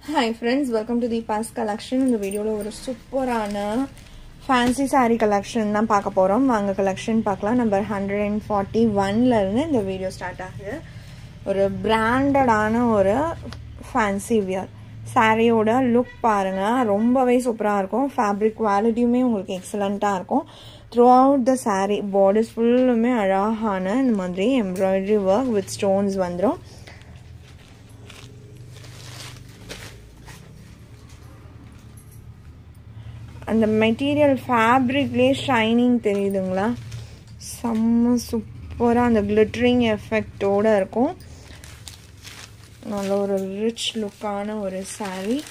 Hi friends, welcome to the past collection. In the video lo oru superana fancy saree collection na paaka porom. Vaanga collection paakala number 141 la irundhu indha video start agudhu. Oru branded ana oru fancy wear saree oda look paarenga rombave supera irukum. Fabric quality ume ungalku excellent ah irukum. Throughout the saree borders full ume alagana indha madri embroidery work with stones vandrum. And the material fabric is shining theriyudungla samma super and the glittering effect oda irukum nalla oru rich look ana oru saree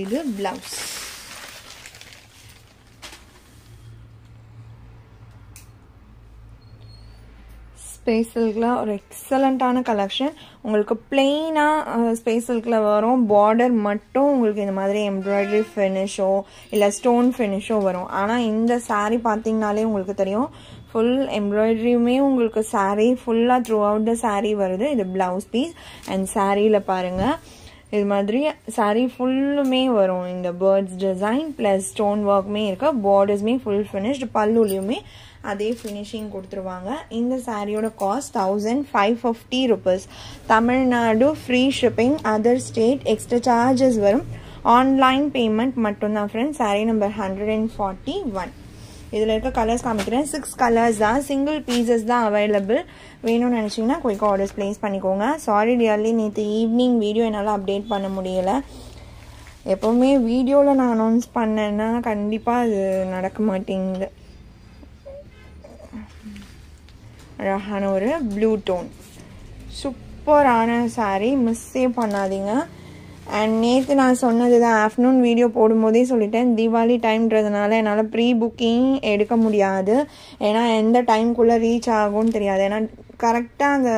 idu blouse space silk la or excellent ana collection உங்களுக்கு plain-ஆ space silk-ல வரும் border மட்டும் உங்களுக்கு இந்த மாதிரி embroidery finish-ஓ இல்ல stone finish-ஓ வரும் ஆனா இந்த saree பாத்தீங்கனாலே உங்களுக்கு தெரியும் full embroidery-மே உங்களுக்கு saree full-ஆ throughout the saree வருது இது blouse piece and saree-ல பாருங்க இது மாதிரி saree full-மே வரும் இந்த birds design plus stone work-மே இருக்கு borders-மே full finished பல்லுலயுமே அதே finishing கொடுத்துருவாங்க இந்த சாரியோட cost 1550 rupees Tamil Nadu free shipping other state extra charges வரும் ஆன்லைன் பேமெண்ட் மட்டும் தான் फ्रेंड्स saree number 141 இதுல இருக்க கலர்ஸ் காமிக்கிறேன் 6 கலர்ஸ் தான் சிங்கிள் பீசஸ் தான் அவைலபிள் வேணும்னு நினைச்சீங்கன்னா குயிக்கா ஆர்டர்ஸ் பிளேஸ் பண்ணிக்கோங்க சாரி டியர்லி நேத்து ஈவினிங் வீடியோ என்னால அப்டேட் பண்ண முடியல எப்பவுமே வீடியோல நான் அனௌன்ஸ் பண்ணேன்னா கண்டிப்பா அது நடக்க மாட்டேங்குது அழகான ஒரு ப்ளூ டோன் சூப்பரான saree மிஸ்ஸே பண்ணாதீங்க அண்ட் நேற்று நான் சொன்னது தான் ஆஃப்டர்நூன் வீடியோ போடும்போதே சொல்லிட்டேன் தீபாவளி டைம்ன்றதுனால என்னால் ப்ரீ புக்கிங் எடுக்க முடியாது ஏன்னா எந்த டைம்குள்ளே ரீச் ஆகும்னு தெரியாது ஏன்னா கரெக்டாக அந்த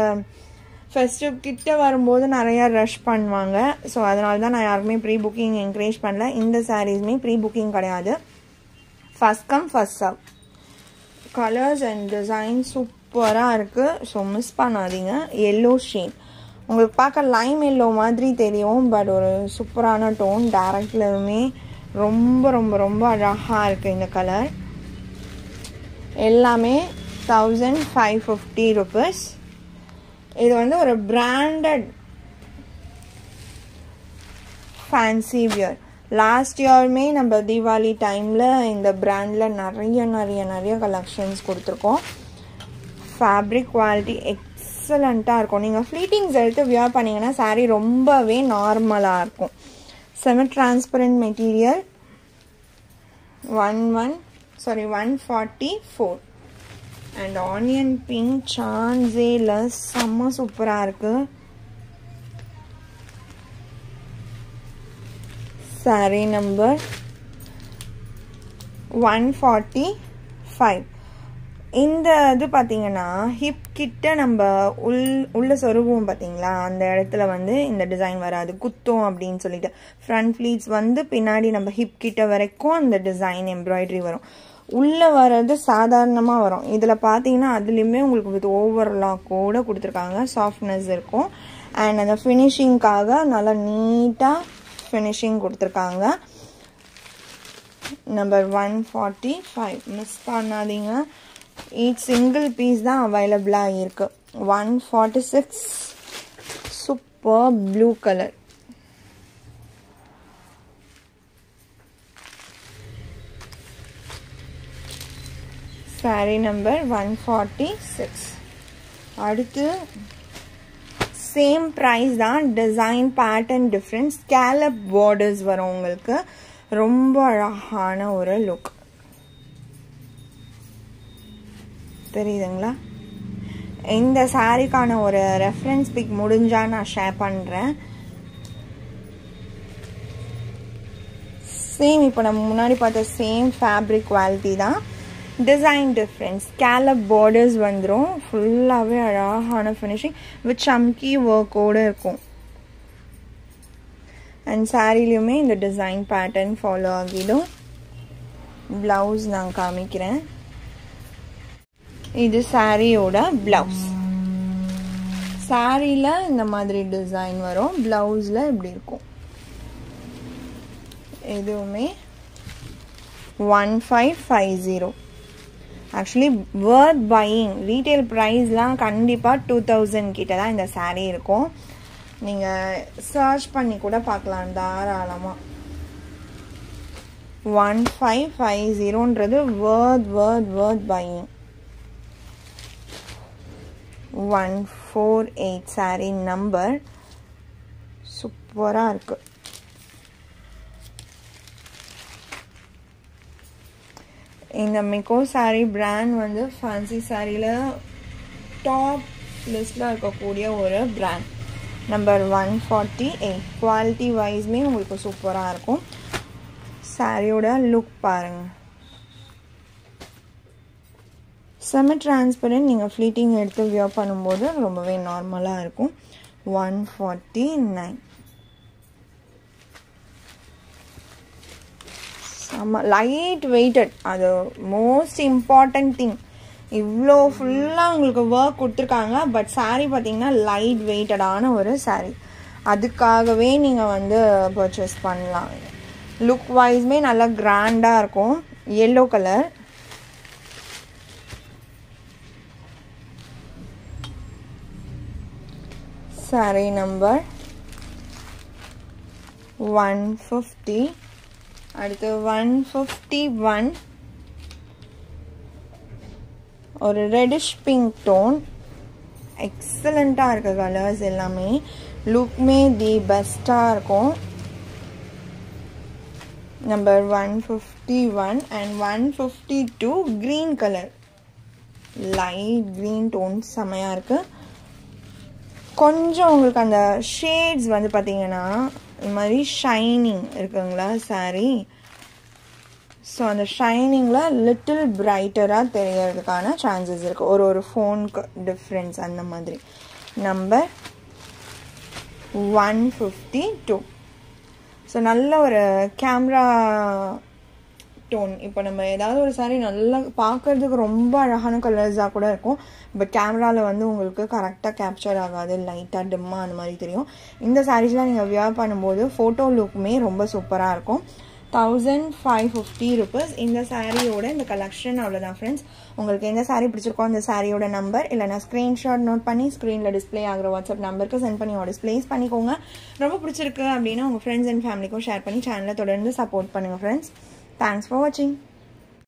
ஃபெஸ்டிவ் கிட்ட வரும்போது நிறையா ரஷ் பண்ணுவாங்க ஸோ அதனால தான் நான் யாருக்குமே ப்ரீ புக்கிங் என்கரேஜ் பண்ணல இந்த சாரீஸுமே ப்ரீ புக்கிங் கிடையாது first come first serve colours and design சூப்பராக இருக்குது ஸோ மிஸ் பண்ணாதீங்க எல்லோ ஷேட் உங்களுக்கு பார்க்க லைம் எல்லோ மாதிரி தெரியும் பட் ஒரு சூப்பரான டோன் டைரக்ட்லயுமே ரொம்ப ரொம்ப ரொம்ப அழகாக இருக்குது இந்த கலர் எல்லாமே 1550 rupees இது வந்து ஒரு பிராண்டட் ஃபேன்சி வியர் லாஸ்ட் இயர்மே நம்ம தீபாவளி டைமில் இந்த பிராண்டில் நிறைய கலெக்ஷன்ஸ் கொடுத்துருக்கோம் ஃபேப்ரிக் குவாலிட்டி எக்ஸலண்ட்டாக இருக்கும் நீங்கள் ஃப்ளீட்டிங்ஸ் எடுத்து வியர் பண்ணிங்கன்னா சாரீ ரொம்பவே நார்மலாக இருக்கும் semi transparent material 144 and onion pink சான்ஸே லெஸ் செம்ம சூப்பராக இருக்குது saree number 145 இந்த இது பார்த்தீங்கன்னா ஹிப் கிட்ட நம்ம உள்ள சொருகுவோம் பார்த்தீங்களா அந்த இடத்துல வந்து இந்த டிசைன் வராது குத்தம் அப்படின்னு சொல்லிட்டு ஃப்ரண்ட் ஃப்ளீட்ஸ் வந்து பின்னாடி நம்ம ஹிப் கிட்ட வரைக்கும் அந்த டிசைன் எம்ப்ராய்டரி வரும் உள்ளே வர்றது சாதாரணமாக வரும் இதில் பார்த்தீங்கன்னா அதுலேயுமே உங்களுக்கு வித் ஓவர்லாக் கூட கொடுத்துருக்காங்க சாஃப்ட்னஸ் இருக்கும் அண்ட் அந்த ஃபினிஷிங்காக நல்லா நீட்டாக ஃபினிஷிங் கொடுத்துருக்காங்க நம்பர் 145 மிஸ் பண்ணாதீங்க ஈச் சிங்கிள் பீஸ் தான் அவைலபிளாக இருக்கு 146 super blue colour saree number 146 அடுத்து சேம் ப்ரைஸ் தான் design pattern different scallop borders வரும் உங்களுக்கு ரொம்ப அழகான ஒரு லுக் தெரியுதுங்களா இந்த சாரிக்கான ஒரு ரெஃபரன்ஸ் பிக் முடிஞ்சா நான் ஷேர் பண்ணுறேன் சேம் இப்போ நம்ம முன்னாடி பார்த்த சேம் ஃபேப்ரிக் குவாலிட்டி தான் டிசைன் டிஃப்ரெண்ட் ஸ்கேலப் பார்டர்ஸ் வந்துடும் ஃபுல்லாகவே அழகான ஃபினிஷிங் வித் சம்கி ஒர்க்கோடு இருக்கும் அண்ட் சாரிலையுமே இந்த டிசைன் பேட்டர்ன் ஃபாலோ ஆகிடும் ப்ளவுஸ் நான் காமிக்கிறேன் இது சாரியோட ப்ளவுஸ் சாரியில் இந்த மாதிரி டிசைன் வரும், ப்ளவுஸில் இப்படி இருக்கும். எதுவுமே 1550. ஆக்சுவலி வர்த் பையிங். ரீட்டைல் ப்ரைஸ்லாம் கண்டிப்பாக 2000 கிட்ட தான் இந்த சாரீ இருக்கும். நீங்கள் சர்ச் பண்ணி கூட பார்க்கலாம் தாராளமாக. 1550ன்றது வர்த் பையிங். 148 சாரீ நம்பர். சூப்பராக இருக்குது. இந்த மிகோ சாரீ பிராண்ட் வந்து ஃபேன்சி சாரியில் டாப் லிஸ்டில் இருக்கக்கூடிய ஒரு பிராண்ட். நம்பர் 148. குவாலிட்டி வைஸ்மே உங்களுக்கு சூப்பராக இருக்கும். சாரியோட லுக் பாருங்கள், செம டிரான்ஸ்பரண்ட். நீங்கள் ஃப்ளீட்டிங் எடுத்து வியர் பண்ணும்போது ரொம்பவே நார்மலாக இருக்கும். 149. லைட் வெயிட்டட், அது மோஸ்ட் இம்பார்ட்டன்ட் திங். இவ்வளோ ஃபுல்லாக உங்களுக்கு ஒர்க் கொடுத்துருக்காங்க, பட் சாரீ பார்த்தீங்கன்னா லைட் வெயிட்டடான ஒரு சாரீ. அதுக்காகவே நீங்கள் வந்து பர்ச்சேஸ் பண்ணலாம். லுக் வைஸ்மே நல்லா கிராண்டாக இருக்கும். Yellow colour. சாரீ நம்பர் 150. அடுத்து 151. ஒரு ரெடிஷ் பிங்க் டோன். எக்ஸலண்ட்டாக இருக்க கலர்ஸ் எல்லாமே. லுக்மே தி பெஸ்ட்டாக இருக்கும். Number 151 and 152 green colour. Light green tone செம்மையாக இருக்குது. கொஞ்சம் உங்களுக்கு அந்த ஷேட்ஸ் வந்து பார்த்தீங்கன்னா இந்த மாதிரி ஷைனிங் இருக்குங்களா சாரீ. ஸோ அந்த ஷைனிங்கில் லிட்டில் பிரைட்டராக தெரியறதுக்கான சான்சஸ் இருக்குது. ஒரு ஃபோனுக்கு டிஃப்ரென்ஸ் அந்த மாதிரி. நம்பர் 152. ஸோ நல்ல ஒரு கேமரா டோன். இப்போ நம்ம ஏதாவது ஒரு சாரீ நல்லா பார்க்குறதுக்கு ரொம்ப அழகான கலர்ஸாக கூட இருக்கும், பட் கேமராவில் வந்து உங்களுக்கு கரெக்டாக கேப்சர் ஆகாது, லைட்டாக டிம்மாக அந்த மாதிரி தெரியும். இந்த சாரீஸ்லாம் நீங்கள் வியர் பண்ணும்போது ஃபோட்டோ லுக்குமே ரொம்ப சூப்பராக இருக்கும். 1550 rupees. இந்த சாரியோட இந்த கலெக்ஷன் அவ்வளோதான் ஃப்ரெண்ட்ஸ். உங்களுக்கு எந்த சாரீ பிடிச்சிருக்கோ அந்த சாரியோட நம்பர் இல்லைனா ஸ்க்ரீன்ஷாட் நோட் பண்ணி ஸ்க்ரீனில் டிஸ்பிளே ஆகிற வாட்ஸ்அப் நம்பருக்கு சென்ட் பண்ணி ஆர்டர்ஸ் ப்ளேஸ் பண்ணிக்கோங்க. ரொம்ப பிடிச்சிருக்கு அப்படின்னா உங்கள் ஃப்ரெண்ட்ஸ் அண்ட் ஃபேமிலிக்கும் ஷேர் பண்ணி சேனலை தொடர்ந்து சப்போர்ட் பண்ணுங்கள் ஃப்ரெண்ட்ஸ். தேங்க்ஸ் ஃபார் வாட்சிங்.